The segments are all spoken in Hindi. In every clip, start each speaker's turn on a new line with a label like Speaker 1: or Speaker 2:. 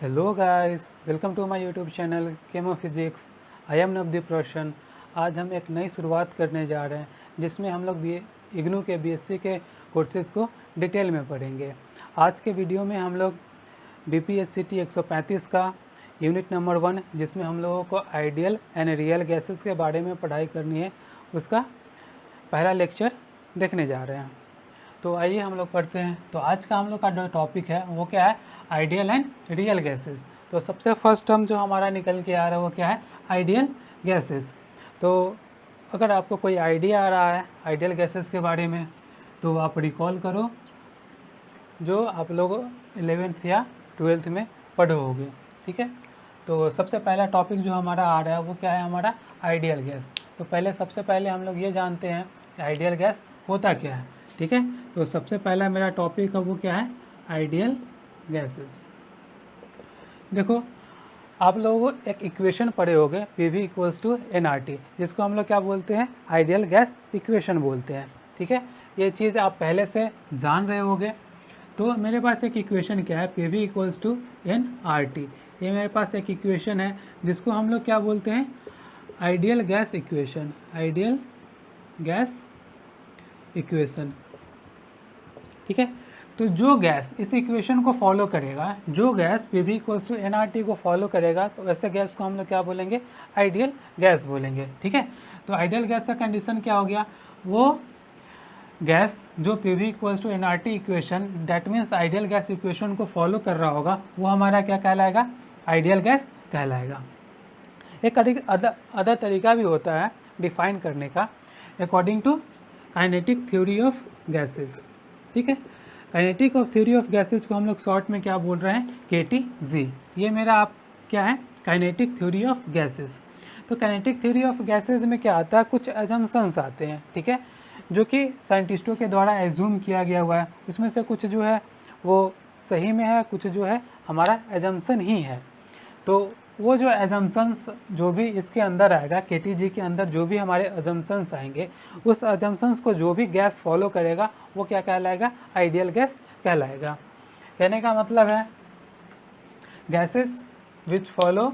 Speaker 1: Hello guys, welcome to my YouTube channel Chemo Physics. I am Navdeep Roshan. आज हम एक नई शुरुआत करने जा रहे हैं जिसमें हम लोग इग्नू के बीएससी के कोर्सेज़ को डिटेल में पढ़ेंगे। आज के वीडियो में हम लोग बीपीएससीटी 135 का यूनिट नंबर 1 जिसमें हम लोगों को आइडियल एंड रियल गैसेस के बारे में पढ़ाई करनी है, उसका पहला लेक्चर देखने जा रहे हैं। तो आइए हम लोग पढ़ते हैं। तो आज का हम लोग का जो टॉपिक है वो क्या है, आइडियल एंड रियल गैसेस। तो सबसे फर्स्ट टर्म जो हमारा निकल के आ रहा है वो क्या है, आइडियल गैसेस। तो अगर आपको कोई आइडिया आ रहा है आइडियल गैसेस के बारे में तो आप रिकॉल करो जो आप लोग 11th या 12th में पढ़े होगे, ठीक है। तो सबसे पहला टॉपिक जो हमारा आ रहा है वो क्या है, हमारा आइडियल गैस। तो पहले सबसे पहले हम लोग ये जानते हैं कि आइडियल गैस होता क्या है, ठीक है। तो सबसे पहला मेरा टॉपिक है वो क्या है, आइडियल गैसेस। देखो, आप लोग एक इक्वेशन पढ़े होंगे PV इक्वल्स टू nRT, जिसको हम लोग क्या बोलते हैं, आइडियल गैस इक्वेशन बोलते हैं, ठीक है। ये चीज़ आप पहले से जान रहे होंगे। तो मेरे पास एक इक्वेशन क्या है, PV इक्वल्स टू nRT। ये मेरे पास एक इक्वेशन है जिसको हम लोग क्या बोलते हैं, ideal gas equation. Ideal gas equation, ठीक है। तो जो गैस इस इक्वेशन को फॉलो करेगा, जो gas PV equals to nRT को फॉलो करेगा, तो वैसे गैस को हम लोग क्या बोलेंगे, आइडियल गैस बोलेंगे, ठीक है। तो आइडियल गैस का कंडीशन क्या हो गया, वो गैस जो PV equals to nRT equation, that means ideal gas equation को फॉलो कर रहा होगा, वो हमारा क्या कहलाएगा, आइडियल गैस कहलाएगा। एक अदर तरीका भी होता है डिफाइन करने का, according to kinetic theory of gases, ठीक है। Kinetic of theory of gases को हम लोग शॉर्ट में क्या बोल रहे हैं, KTG। ये मेरा आप क्या है, काइनेटिक थ्योरी ऑफ गैसेस। तो काइनेटिक थ्योरी ऑफ गैसेस में क्या आता है, कुछ एजम्पशंस आते हैं, ठीक है, जो कि साइंटिस्टों के द्वारा एज्यूम किया गया हुआ है। उसमें से कुछ जो है वो सही में है, कुछ जो है हमारा एजम्पशन ही है। तो वो जो एजम्पशंस जो भी इसके अंदर आएगा, KTG के अंदर जो भी हमारे एजम्पशंस आएंगे, उस एजम्पशंस को जो भी गैस फॉलो करेगा वो क्या कहलाएगा, आइडियल गैस कहलाएगा। कहने का मतलब है gases which follow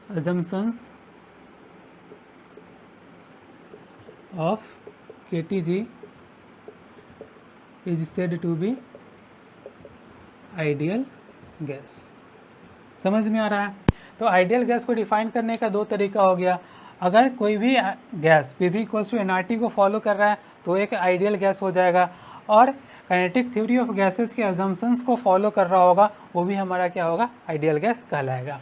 Speaker 1: assumptions of KTG is said to be ideal gas. समझ में आ रहा है। तो आइडियल गैस को डिफाइन करने का दो तरीका हो गया। अगर कोई भी gas PV equals to nRT को फॉलो कर रहा है तो एक आइडियल गैस हो जाएगा, और काइनेटिक थ्योरी ऑफ गैसेस के अजम्पशंस को फॉलो कर रहा होगा वो भी हमारा क्या होगा, आइडियल गैस कहलाएगा।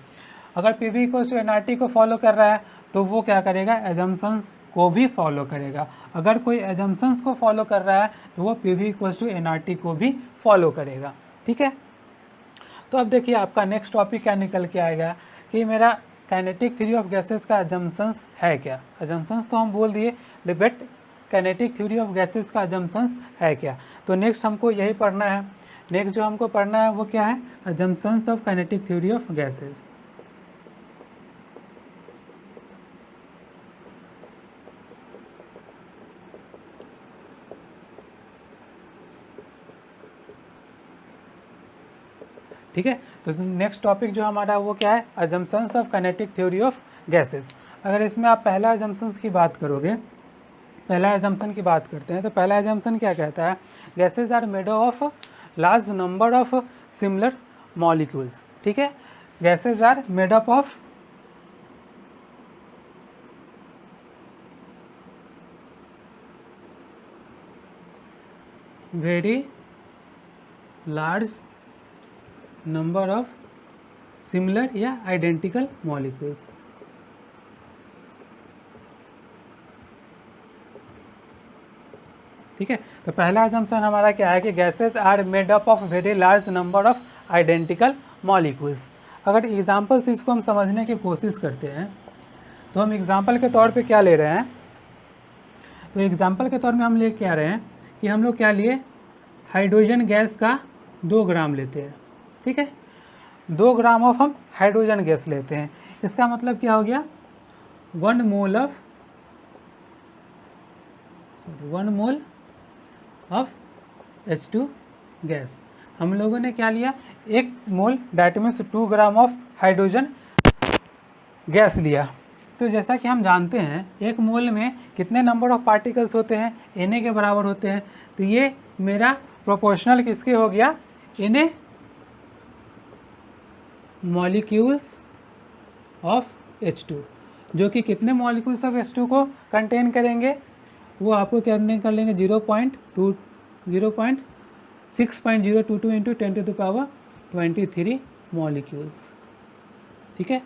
Speaker 1: अगर PV इक्वल्स टू nRT को फॉलो कर रहा है तो वो क्या करेगा, एजम्पशंस को भी फॉलो करेगा। अगर कोई एजम्पशंस को फॉलो कर रहा है तो वो PV इक्वल्स टू nRT को भी फॉलो करेगा, ठीक है। तो अब देखिए आपका नेक्स्ट टॉपिक क्या निकल के आएगा कि मेरा काइनेटिक थ्योरी ऑफ गैसेस का एजम्पशंस है क्या। एजम्पशंस तो हम बोल दिए, but kinetic theory of gases का एजम्पशंस है क्या। तो नेक्स्ट हमको यही पढ़ना है। नेक्स्ट जो हमको पढ़ना है वो क्या है, assumptions of kinetic theory of gases. ठीक है। तो नेक्स्ट टॉपिक जो हमारा वो क्या है, assumptions of kinetic theory of gases. अगर इसमें आप पहला अजम्पशंस की बात करोगे, पहला एजम्पशन की बात करते हैं, तो पहला एजम्पशन क्या कहता है, gases are made of large number of similar molecules, ठीक है। Gases are made up of very large number of similar या आइडेंटिकल मॉलिक्यूल्स। ठीक है। तो पहला एजम्पशन हमारा क्या है कि gases are made up of very large number of identical molecules. अगर एग्जाम्पल से इसको हम समझने की कोशिश करते हैं तो हम एग्जाम्पल के तौर पे क्या ले रहे हैं, तो एग्जाम्पल के तौर में हम ले क्या रहे हैं कि हम लोग क्या लिए, हाइड्रोजन गैस का 2 ग्राम लेते हैं, ठीक है। 2 ग्राम ऑफ हम हाइड्रोजन गैस लेते हैं, इसका मतलब क्या हो गया, 1 mole of 1 mole of H2 gas. हम लोगों ने क्या लिया, 1 mole, that means 2 gram of hydrogen gas लिया। तो जैसा कि हम जानते हैं 1 मोल में कितने नंबर ऑफ पार्टिकल्स होते हैं, Na के बराबर होते हैं। तो ये मेरा प्रोपोर्शनल किसके हो गया, Na मॉलिक्यूल्स ऑफ H2, जो कि कितने मॉलिक्यूल्स ऑफ H2 को कंटेन करेंगे, वो आपको करने कर लेंगे 0.6.022 इंटू 10⁻23 मॉलिक्यूल्स। ठीक है,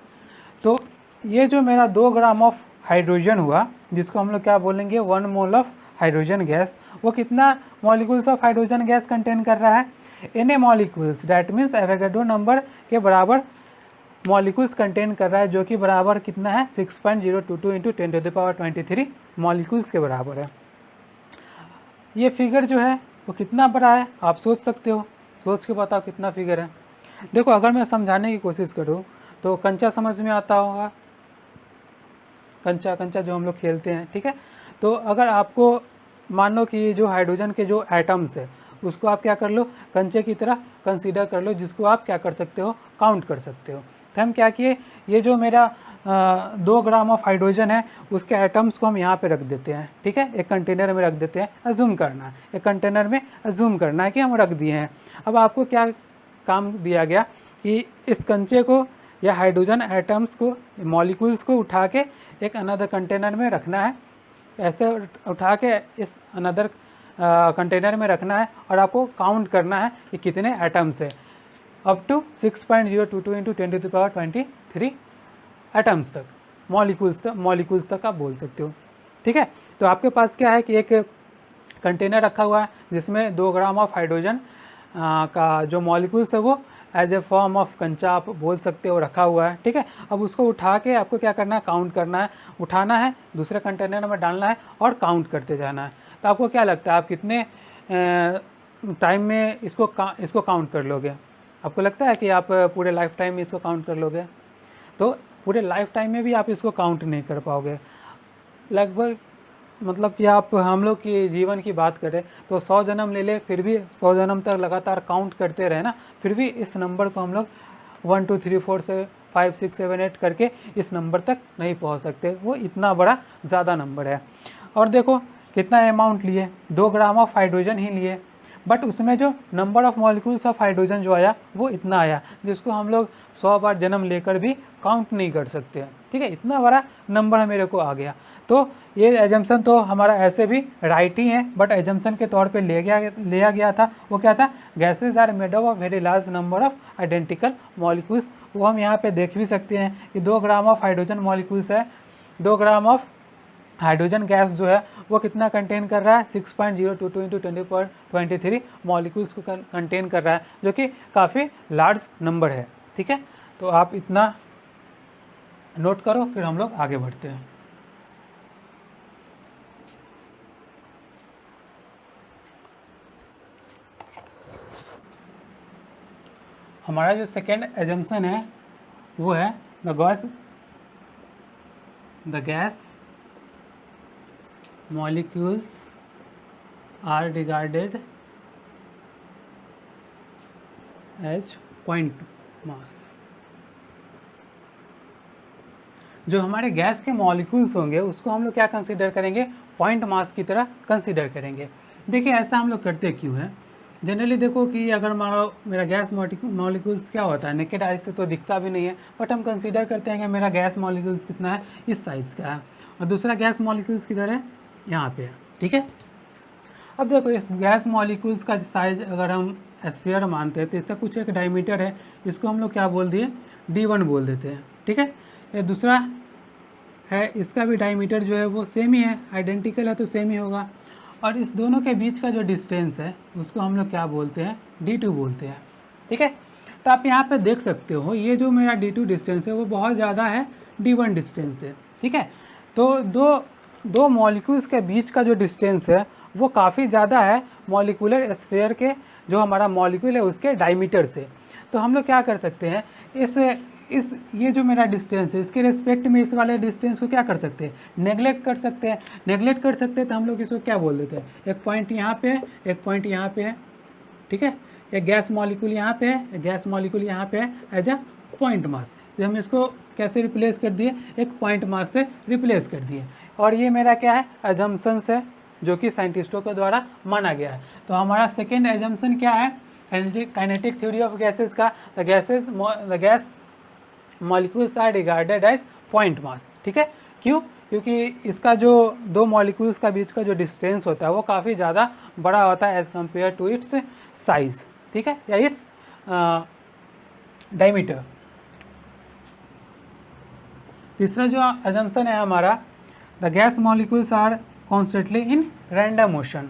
Speaker 1: तो ये जो मेरा 2 ग्राम ऑफ हाइड्रोजन हुआ, जिसको हम लोग क्या बोलेंगे 1 मोल ऑफ हाइड्रोजन गैस, वो कितना molecules of hydrogen gas contain कर रहा है, Na molecules, that means Avogadro number के बराबर मॉलिक्यूल्स कंटेन कर रहा है, जो कि बराबर कितना है 6.022 इंटू 10⁻23 मॉलिक्यूल्स के बराबर है। ये फिगर जो है वो कितना बड़ा है आप सोच सकते हो, सोच के बताओ कितना फिगर है। देखो अगर मैं समझाने की कोशिश करूँ तो कंचा समझ में आता होगा, कंचा जो हम लोग खेलते हैं। ठीक है, तो अगर आपको मान लो कि जो हाइड्रोजन के जो एटम्स है उसको आप क्या कर लो, कंचे की तरह कंसीडर कर लो, जिसको आप क्या कर सकते हो, काउंट कर सकते हो। तो हम क्या किए, ये जो मेरा 2 ग्राम ऑफ हाइड्रोजन है उसके एटम्स को हम यहाँ पे रख देते हैं। ठीक है, एक कंटेनर में रख देते हैं, अज्यूम करना है, एक कंटेनर में अज्यूम करना है कि हम रख दिए हैं। अब आपको क्या काम दिया गया कि इस कंचे को या हाइड्रोजन एटम्स को, मॉलिक्यूल्स को उठा के एक अनदर कंटेनर में रखना है, ऐसे उठा के इस अनदर कंटेनर में रखना है, और आपको काउंट करना है कि कितने एटम्स है, अप टू 6.022 इंटू 10⁻23 एटम्स तक, मॉलिक्यूल्स तक आप बोल सकते हो। ठीक है, तो आपके पास क्या है कि एक कंटेनर रखा हुआ है जिसमें 2 ग्राम ऑफ हाइड्रोजन का जो मॉलिक्यूल्स है वो एज ए फॉर्म ऑफ कंचा आप बोल सकते हो रखा हुआ है। ठीक है, अब उसको उठा के आपको क्या करना है, काउंट करना है, उठाना है, दूसरे कंटेनर में डालना है और काउंट करते जाना है। तो आपको क्या लगता है आप कितने टाइम में इसको काउंट कर लोगे? आपको लगता है कि आप पूरे लाइफ टाइम में इसको काउंट कर लोगे? तो पूरे लाइफ टाइम में भी आप इसको काउंट नहीं कर पाओगे। लगभग मतलब कि आप हम लोग की जीवन की बात करें तो 100 जन्म ले ले, फिर भी 100 जन्म तक लगातार काउंट करते रहे ना, फिर भी इस नंबर को हम लोग 1 2 3 4 से 5 6 7 8 करके इस नंबर तक नहीं पहुंच सकते। वो इतना बड़ा ज़्यादा नंबर है। और देखो कितना अमाउंट लिए, 2 ग्राम ऑफ हाइड्रोजन ही लिए, बट उसमें जो number of molecules of hydrogen जो आया वो इतना आया, जिसको हम लोग 100 बार जन्म लेकर भी काउंट नहीं कर सकते। ठीक है, इतना बड़ा नंबर मेरे को आ गया। तो ये एजम्पशन तो हमारा ऐसे भी राइट ही है, बट एजम्पशन के तौर पे लिया गया था। वो क्या था, gases are made of very large number of identical molecules. वो हम यहाँ पे देख भी सकते हैं कि 2 ग्राम ऑफ हाइड्रोजन मॉलिक्यूल्स है, 2 ग्राम ऑफ हाइड्रोजन गैस जो है वो कितना कंटेन कर रहा है, 6.022 इंटू 10⁻23 मॉलिक्यूल्स को कंटेन कर रहा है, जो कि काफ़ी लार्ज नंबर है। ठीक है, तो आप इतना नोट करो, फिर हम लोग आगे बढ़ते हैं। हमारा जो सेकेंड एजम्पशन है वो है the gas molecules are regarded as point mass। जो हमारे गैस के मॉलिक्यूल्स होंगे उसको हम लोग क्या कंसीडर करेंगे, पॉइंट मास की तरह कंसीडर करेंगे। देखिए ऐसा हम लोग करते क्यों हैं, जनरली देखो कि अगर मान लो मेरा गैस मॉलिक्यूल्स क्या होता है, नेकेड आई से तो दिखता भी नहीं है, बट हम कंसीडर करते हैं कि मेरा गैस मॉलिक्यूल्स कितना है, इस साइज़ का है, और दूसरा गैस मॉलिक्यूल्स किधर है, यहाँ पे है। ठीक है, अब देखो इस गैस मॉलिक्यूल्स का साइज अगर हम स्फीयर मानते हैं तो इसका कुछ एक डायमीटर है, इसको हम लोग क्या बोल दिए, D1 बोल देते हैं। ठीक है, ये दूसरा है, इसका भी डायमीटर जो है वो सेम ही है, आइडेंटिकल है तो सेम ही होगा, और इस दोनों के बीच का जो डिस्टेंस है उसको हम लोग क्या बोलते हैं, D2 बोलते हैं। ठीक है, तो आप यहाँ पे देख सकते हो ये जो मेरा D2 डिस्टेंस है वो बहुत ज़्यादा है D1 डिस्टेंस से। ठीक है, तो दो मॉलिक्यूल्स के बीच का जो डिस्टेंस है वो काफ़ी ज़्यादा है मॉलिक्यूलर स्फीयर के, जो हमारा मॉलिक्यूल है उसके डायमीटर से। तो हम लोग क्या कर सकते हैं इस ये जो मेरा डिस्टेंस है इसके रिस्पेक्ट में इस वाले डिस्टेंस को क्या कर सकते हैं, नेगलेक्ट कर सकते हैं। नेगलेक्ट कर सकते हैं तो हम लोग इसको क्या बोल देते हैं, एक पॉइंट यहाँ पे है, एक पॉइंट यहाँ पे है, ठीक है। एक गैस मॉलिक्यूल यहाँ पे है, एक गैस मॉलिक्यूल यहाँ पे है एज अ पॉइंट मास। तो हम इसको कैसे रिप्लेस कर दिए, एक पॉइंट मास से रिप्लेस कर दिए। और ये मेरा क्या है, एजम्पशंस है जो कि साइंटिस्टों के द्वारा माना गया है। तो हमारा सेकेंड एजम्पशन क्या है, काइनेटिक थ्योरी ऑफ गैसेस का, the gas molecules are regarded as point mass, ठीक है। क्यों, क्योंकि इसका जो दो मॉलिक्यूल्स का बीच का जो डिस्टेंस होता है वो काफ़ी ज़्यादा बड़ा होता है as compare to its size, ठीक है, या इट्स डायमीटर। तीसरा जो अजम्पशन है हमारा, the gas molecules are constantly in random motion.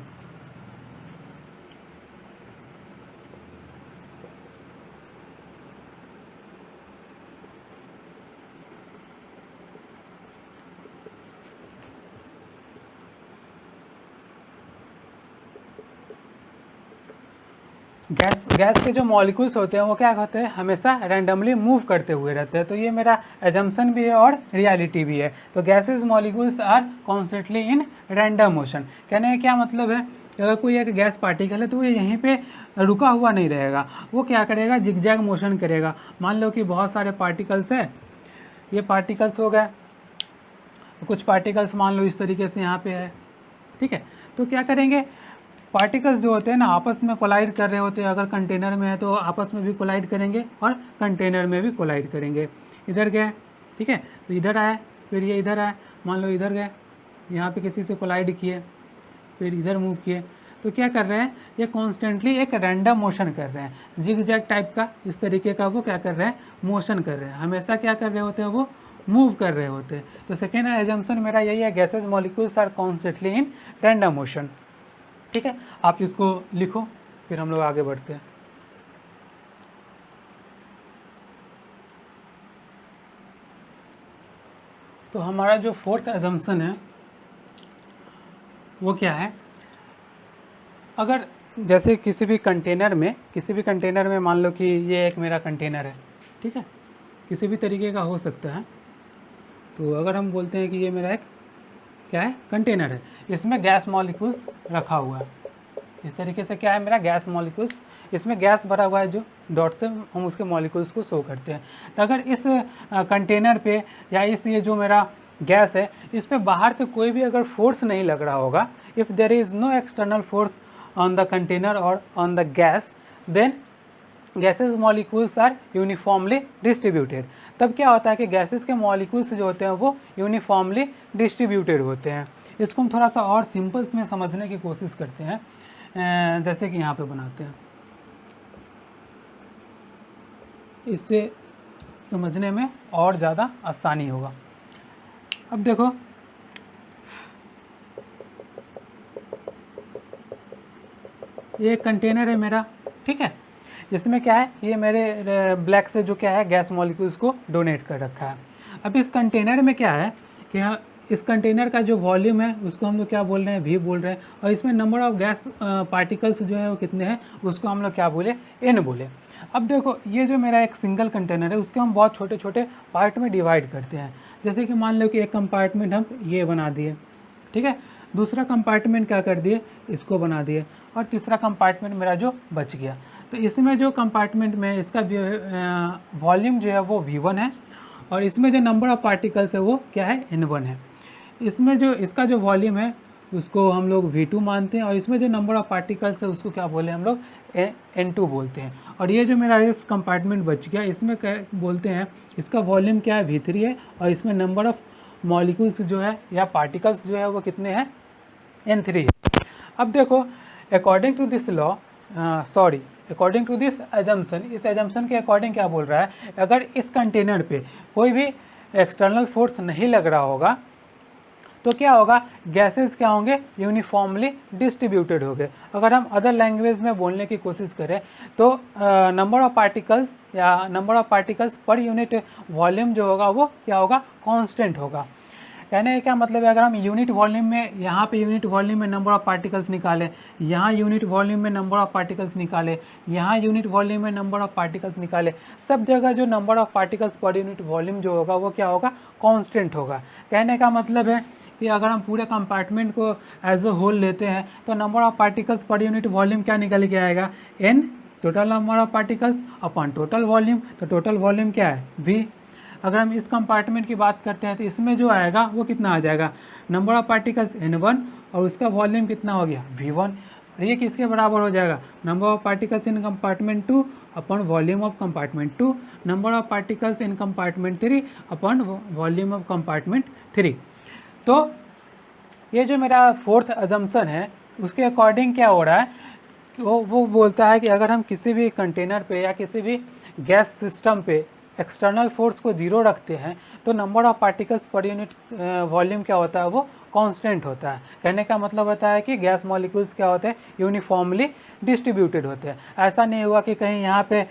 Speaker 1: Gas के जो मॉलिक्यूल्स होते हैं वो क्या होते हैं, हमेशा रैंडमली मूव करते हुए रहते हैं। तो ये मेरा एजम्पशन भी है और रियलिटी भी है। तो gases molecules are constantly in random motion. कहने का क्या मतलब है, अगर कोई एक गैस पार्टिकल है तो वो यहीं पे रुका हुआ नहीं रहेगा, वो क्या करेगा, जिगजैग मोशन करेगा। मान लो कि बहुत सारे पार्टिकल्स हैं, ये पार्टिकल्स हो गए, कुछ पार्टिकल्स मान लो इस तरीके से यहाँ पे है, ठीक है। तो क्या करेंगे, पार्टिकल्स जो होते हैं ना आपस में कोलाइड कर रहे होते हैं। अगर कंटेनर में है तो आपस में भी कोलाइड करेंगे और कंटेनर में भी कोलाइड करेंगे। इधर गए, ठीक है, तो इधर आए, फिर ये इधर आए, मान लो इधर गए, यहाँ पे किसी से कोलाइड किए, फिर इधर मूव किए। तो क्या कर रहे हैं, ये कॉन्स्टेंटली एक रैंडम मोशन कर रहे हैं, जिग जैग टाइप का, इस तरीके का वो क्या कर रहे हैं, मोशन कर रहे हैं। हमेशा क्या कर रहे होते हैं, वो मूव कर रहे होते हैं। तो सेकेंड एजम्पशन मेरा यही है, gases molecules are constantly in random motion, ठीक है। आप इसको लिखो, फिर हम लोग आगे बढ़ते हैं। तो हमारा जो फोर्थ एजम्पशन है वो क्या है, अगर जैसे किसी भी कंटेनर में मान लो कि ये एक मेरा कंटेनर है, ठीक है, किसी भी तरीके का हो सकता है। तो अगर हम बोलते हैं कि ये मेरा एक क्या है, कंटेनर है, इसमें गैस मॉलिक्यूल्स रखा हुआ है। इस तरीके से क्या है, मेरा गैस मॉलिक्यूल्स, इसमें गैस भरा हुआ है, जो डॉट से हम उसके मॉलिक्यूल्स को शो करते हैं। तो अगर इस कंटेनर पे या इस ये जो मेरा गैस है, इस पे बाहर से कोई भी अगर फोर्स नहीं लग रहा होगा, if there is no external force on the container और on the gas, then gases molecules are uniformly distributed. तब क्या होता है कि गैसेस के मॉलिक्यूल्स जो होते हैं वो यूनिफॉर्मली डिस्ट्रीब्यूटेड होते हैं। इसको हम थोड़ा सा और सिंपल्स में समझने की कोशिश करते हैं, जैसे कि यहाँ पे बनाते हैं, इससे समझने में और ज़्यादा आसानी होगा। अब देखो, ये कंटेनर है मेरा, ठीक है, इसमें क्या है, ये मेरे ब्लैक से जो क्या है, गैस मॉलिक्यूल्स को डोनेट कर रखा है। अब इस कंटेनर में क्या है कि इस कंटेनर का जो वॉल्यूम है उसको हम लोग क्या बोल रहे हैं, वी बोल रहे हैं। और इसमें नंबर ऑफ गैस पार्टिकल्स जो है वो कितने हैं, उसको हम लोग क्या बोले, एन बोले। अब देखो, ये जो मेरा एक सिंगल कंटेनर है उसके हम बहुत छोटे छोटे पार्ट में डिवाइड करते हैं। जैसे कि मान लो कि एक कंपार्टमेंट हम ये बना दिए, ठीक है, दूसरा कंपार्टमेंट क्या कर दिए, इसको बना दिए, और तीसरा कंपार्टमेंट मेरा जो बच गया। तो इसमें जो कंपार्टमेंट में इसका वॉल्यूम जो है वो V1 है, और इसमें जो नंबर ऑफ पार्टिकल्स है वो क्या है, N1 है। इसमें जो इसका जो वॉल्यूम है उसको हम लोग V2 मानते हैं, और इसमें जो नंबर ऑफ पार्टिकल्स है उसको क्या बोले हम लोग, N2 बोलते हैं। और ये जो मेरा इस कंपार्टमेंट बच गया, इसमें बोलते हैं इसका वॉल्यूम क्या है, V3 है, और इसमें नंबर ऑफ मॉलिक्यूल्स जो है या पार्टिकल्स जो है वो कितने हैं, N3 है। अब देखो, according to this law, according to this assumption, इस एजम्पशन के अकॉर्डिंग क्या बोल रहा है, अगर इस कंटेनर पे कोई भी एक्सटर्नल फोर्स नहीं लग रहा होगा तो क्या होगा, गैसेस क्या होंगे, यूनिफॉर्मली डिस्ट्रीब्यूटेड होंगे। अगर हम अदर लैंग्वेज में बोलने की कोशिश करें तो नंबर ऑफ पार्टिकल्स या number of particles per unit volume जो होगा वो क्या होगा, कांस्टेंट होगा। कहने का क्या मतलब है, अगर हम यूनिट वॉल्यूम में, यहाँ पे यूनिट वॉल्यूम में नंबर ऑफ पार्टिकल्स निकालें, यहाँ यूनिट वॉल्यूम में नंबर ऑफ पार्टिकल्स निकालें, यहाँ यूनिट वॉल्यूम में नंबर ऑफ पार्टिकल्स निकालें, सब जगह जो number of particles per unit volume जो होगा वो क्या होगा, कांस्टेंट होगा। कहने का मतलब है कि अगर हम पूरे कंपार्टमेंट को एज अ होल लेते हैं तो number of particles per unit volume क्या निकल के आएगा, n total number of particles upon total volume. तो टोटल वॉल्यूम क्या है, v। अगर हम इस कंपार्टमेंट की बात करते हैं तो इसमें जो आएगा वो कितना आ जाएगा, नंबर ऑफ पार्टिकल्स n1 और उसका वॉल्यूम कितना हो गया, v1। और ये किसके बराबर हो जाएगा, number of particles in compartment 2 upon volume of compartment 2, number of particles in compartment 3 upon volume of compartment 3। तो ये जो मेरा फोर्थ अजम्पशन है उसके अकॉर्डिंग क्या हो रहा है, वो बोलता है कि अगर हम किसी भी कंटेनर पे या किसी भी गैस सिस्टम पे एक्सटर्नल फोर्स को जीरो रखते हैं तो number of particles per unit volume क्या होता है, वो कांस्टेंट होता है। कहने का मतलब होता है कि गैस मॉलिक्यूल्स क्या होते हैं, यूनिफॉर्मली डिस्ट्रीब्यूटेड होते हैं। ऐसा नहीं हुआ कि कहीं यहाँ पे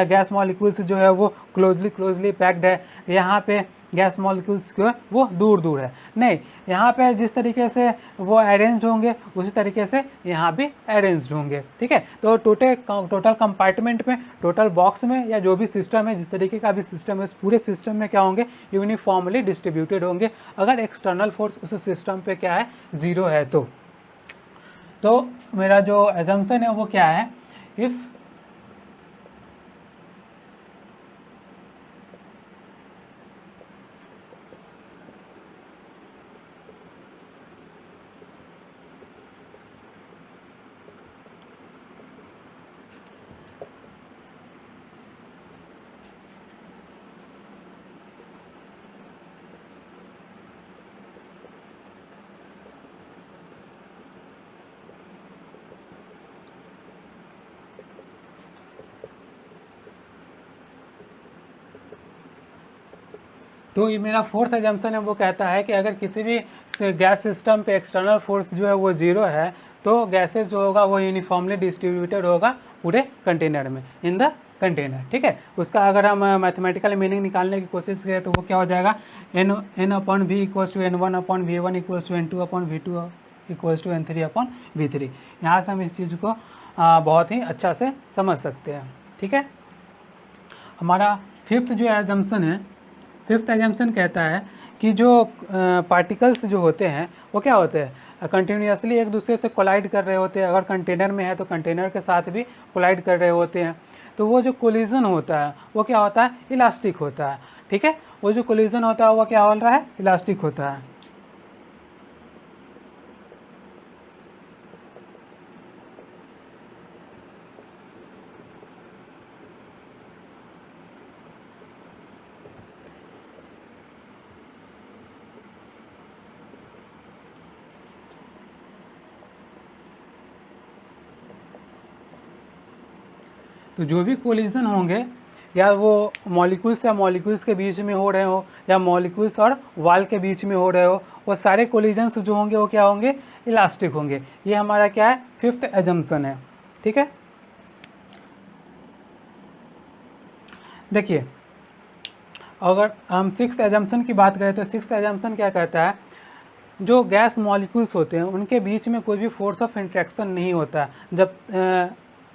Speaker 1: गैस मॉलिक्यूल्स जो है वो क्लोजली पैक्ड है, यहाँ पे गैस मॉलिक्यूल्स जो है वो दूर दूर है, नहीं, यहाँ पे जिस तरीके से वो अरेंज्ड होंगे उसी तरीके से यहाँ भी अरेंज्ड होंगे। ठीक है, तो टोटल कंपार्टमेंट में, टोटल बॉक्स में या जो भी सिस्टम है, जिस तरीके का भी सिस्टम है, उस पूरे सिस्टम में क्या होंगे, यूनिफॉर्मली डिस्ट्रीब्यूटेड होंगे अगर एक्सटर्नल फोर्स उस सिस्टम पे क्या है, ज़ीरो है। तो मेरा जो एजम्पशन है वो क्या है, इफ़ तो ये मेरा फोर्थ एजम्पशन है वो कहता है कि अगर किसी भी गैस सिस्टम पे एक्सटर्नल फोर्स जो है वो ज़ीरो है तो गैसेस जो होगा वो यूनिफॉर्मली डिस्ट्रीब्यूटेड होगा पूरे कंटेनर में, इन द कंटेनर। ठीक है, उसका अगर हम मैथमेटिकल मीनिंग निकालने की कोशिश करें तो वो क्या हो जाएगा, n upon V equals to n1 upon v1 equals to n2 upon v2 equals to n3 upon v3। यहाँ से हम इस चीज़ को बहुत ही अच्छा से समझ सकते हैं। ठीक है, हमारा फिफ्थ जो एजम्पशन है, फिफ्थ एजम्पशन कहता है कि जो पार्टिकल्स जो होते हैं वो क्या होते हैं, कंटिन्यूसली एक दूसरे से कोलाइड कर रहे होते हैं। अगर कंटेनर में है तो कंटेनर के साथ भी कोलाइड कर रहे होते हैं। तो वो जो कोलिजन होता है वो क्या होता है, इलास्टिक होता है। ठीक है, वो जो कोलिजन होता है वो क्या हो रहा है, इलास्टिक होता है। तो जो भी कोलिजन होंगे, या वो मॉलिक्यूल्स या मॉलिक्यूल्स के बीच में हो रहे हो या मॉलिक्यूल्स और वाल के बीच में हो रहे हो, वो सारे कोलिजन्स जो होंगे वो क्या होंगे, इलास्टिक होंगे। ये हमारा क्या है, फिफ्थ एजम्पशन है। ठीक है, देखिए अगर हम सिक्स्थ एजम्पशन की बात करें तो सिक्स्थ एजम्पशन क्या कहता है, जो गैस मॉलिक्यूल्स होते हैं उनके बीच में कोई भी फोर्स ऑफ इंट्रैक्शन नहीं होता जब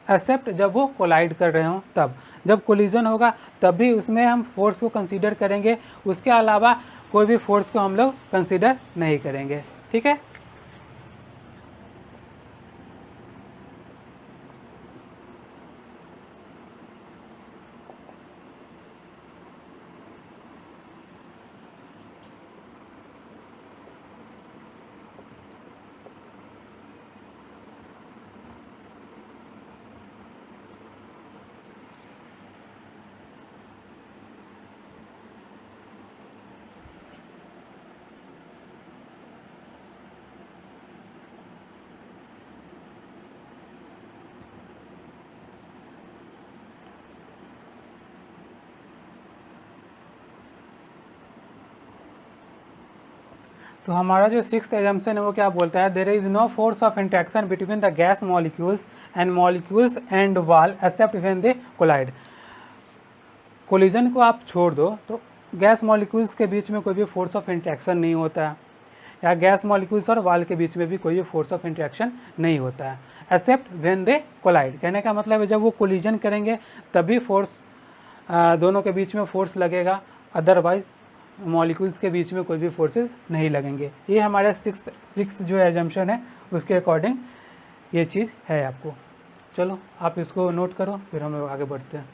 Speaker 1: एक्सेप्ट जब वो कोलाइड कर रहे हों तब। जब कोलिजन होगा तब भी उसमें हम फोर्स को कंसीडर करेंगे, उसके अलावा कोई भी फोर्स को हम लोग कंसीडर नहीं करेंगे। ठीक है, तो हमारा जो सिक्स्थ एजम्पशन है वो क्या बोलता है, there is no force of interaction between the gas molecules and wall except when they collide. Collision को आप छोड़ दो तो गैस मॉलिक्यूल्स के बीच में कोई भी फोर्स ऑफ इंटरेक्शन नहीं होता है, या गैस मॉलिक्यूल्स और वाल के बीच में भी कोई भी फोर्स ऑफ इंटरेक्शन नहीं होता है, एक्सेप्ट व्हेन दे कोलाइड। कहने का मतलब है जब वो कोलिजन करेंगे तभी फोर्स, दोनों के बीच में फोर्स लगेगा, अदरवाइज मॉलिक्यूल्स के बीच में कोई भी फोर्सेस नहीं लगेंगे। ये हमारे सिक्स जो एजम्पशन है उसके अकॉर्डिंग ये चीज़ है आपको। चलो आप इसको नोट करो, फिर हम लोग आगे बढ़ते हैं।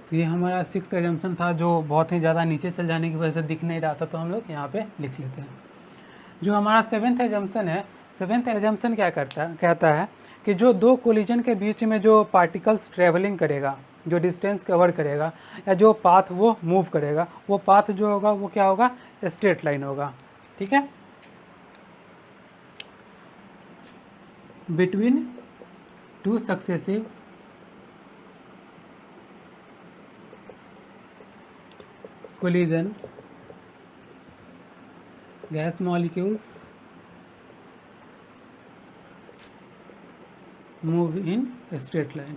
Speaker 1: तो ये हमारा सिक्स्थ एजम्पशन था जो बहुत ही ज़्यादा नीचे चल जाने की वजह से दिख नहीं रहा था, तो हम लोग यहाँ पे लिख लेते हैं। जो हमारा सेवेंथ एजम्पशन है, सेवेंथ एजम्पशन क्या कहता है कि जो दो कोलिजन के बीच में जो पार्टिकल्स ट्रेवलिंग करेगा, जो डिस्टेंस कवर करेगा या जो पाथ वो मूव करेगा, वो पाथ जो होगा वो क्या होगा, स्ट्रेट लाइन होगा। ठीक है, between two successive collision gas molecules move in a straight line।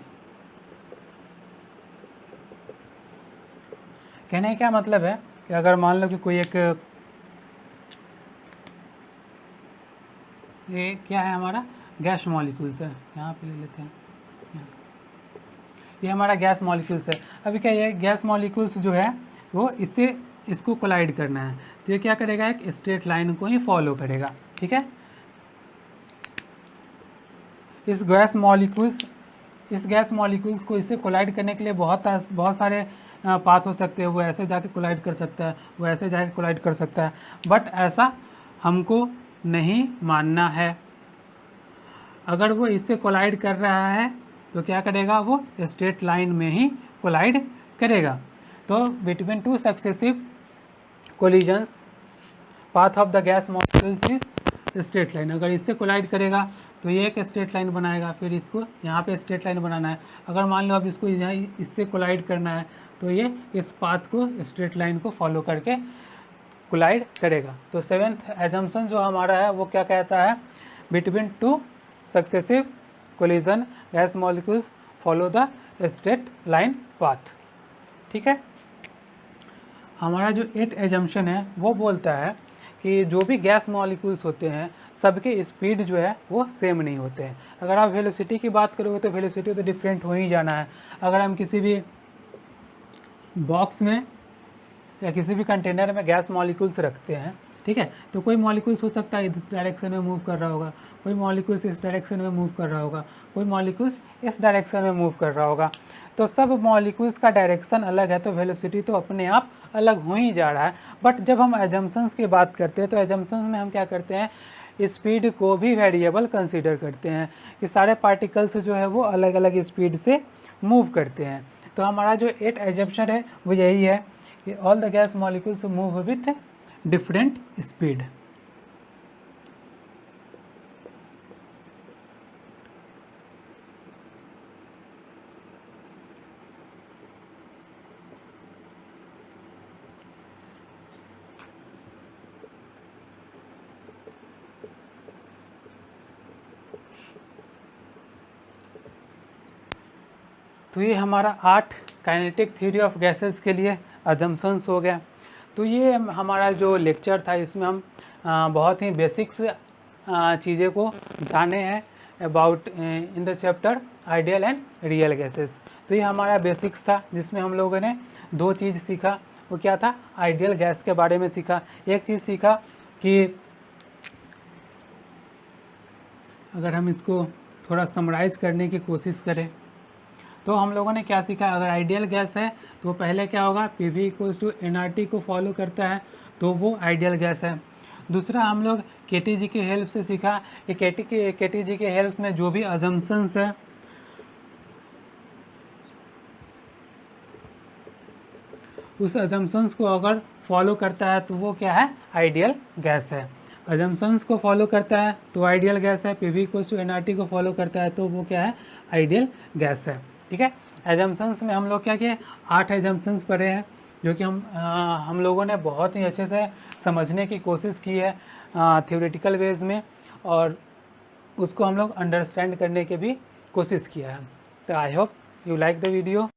Speaker 1: कहने का क्या मतलब है कि अगर मान लो कि कोई एक, ये क्या है हमारा गैस मॉलिक्यूल्स है, यहाँ पे ले लेते हैं, ये हमारा गैस मॉलिक्यूल्स है। अभी क्या ये गैस मॉलिक्यूल्स जो है वो इसको कोलाइड करना है, तो ये क्या करेगा, एक स्ट्रेट लाइन को ही फॉलो करेगा। ठीक है, इस गैस मॉलिक्यूल्स को इससे कोलाइड करने के लिए बहुत सारे पाथ हो सकते हैं। वो ऐसे जाके कोलाइड कर सकता है, वो ऐसे जाके कोलाइड कर सकता है, बट ऐसा हमको नहीं मानना है। अगर वो इससे कोलाइड कर रहा है तो क्या करेगा, वो स्ट्रेट लाइन में ही कोलाइड करेगा। तो between two successive collisions path of the gas molecules is straight line. अगर इससे कोलाइड करेगा तो ये एक स्ट्रेट लाइन बनाएगा, फिर इसको यहाँ पे स्ट्रेट लाइन बनाना है। अगर मान लो अब इसको यहाँ इससे कोलाइड करना है तो ये इस पाथ को, स्ट्रेट लाइन को फॉलो करके कोलाइड करेगा। तो सेवेंथ एजम्पशन जो हमारा है वो क्या कहता है, between two successive collision gas molecules follow the straight line path. ठीक है, हमारा जो एट एजम्पशन है वो बोलता है कि जो भी गैस मॉलिक्यूल्स होते हैं सबके स्पीड जो है वो सेम नहीं होते हैं। अगर आप वेलोसिटी की बात करोगे तो वेलोसिटी तो डिफरेंट हो ही जाना है। अगर हम किसी भी बॉक्स में या किसी भी कंटेनर में गैस मॉलिक्यूल्स रखते हैं, ठीक है, तो कोई मॉलिक्यूल्स हो सकता है इस डायरेक्शन में मूव कर रहा होगा, कोई मॉलिक्यूल्स इस डायरेक्शन में मूव कर रहा होगा, कोई मॉलिक्यूल्स इस डायरेक्शन में मूव कर रहा होगा। तो सब मॉलिक्यूल्स का डायरेक्शन अलग है, तो वेलोसिटी तो अपने आप अलग हो ही जा रहा है। बट जब हम एजम्पशंस की बात करते हैं तो एजम्पशंस में हम क्या करते हैं, स्पीड को भी वेरिएबल कंसीडर करते हैं कि सारे पार्टिकल्स जो है वो अलग अलग स्पीड से मूव करते हैं। तो हमारा जो एट एजम्पशन है वो यही है कि all the gas molecules move with different speed. तो ये हमारा 8 काइनेटिक थ्योरी ऑफ गैसेस के लिए अजम्पशंस हो गया। तो ये हमारा जो लेक्चर था इसमें हम बहुत ही बेसिक्स चीज़ें को जाने हैं about in the chapter ideal and real gases. तो ये हमारा बेसिक्स था जिसमें हम लोगों ने दो चीज़ सीखा। वो क्या था, आइडियल गैस के बारे में सीखा। एक चीज़ सीखा कि अगर हम इसको थोड़ा समराइज करने की कोशिश करें तो हम लोगों ने क्या सीखा, अगर आइडियल गैस है तो पहले क्या होगा, PV इक्वल्स टू nRT को फॉलो करता है तो वो आइडियल गैस है। दूसरा हम लोग KTG की हेल्प से सीखा कि KTG के हेल्प में जो भी अजम्पशंस है उस अजम्पशंस को अगर फॉलो करता है तो वो क्या है, आइडियल गैस है। अजम्पशंस को फॉलो करता है तो आइडियल गैस है, PV इक्वल्स टू nRT को फॉलो करता है तो वो क्या है, आइडियल गैस है। ठीक है, एजम्पशंस में हम लोग क्या किए, 8 एजम्पशंस पढ़े हैं जो कि हम लोगों ने बहुत ही अच्छे से समझने की कोशिश की है थ्योरेटिकल वेज में, और उसको हम लोग अंडरस्टैंड करने की भी कोशिश किया है। तो I hope you like the video.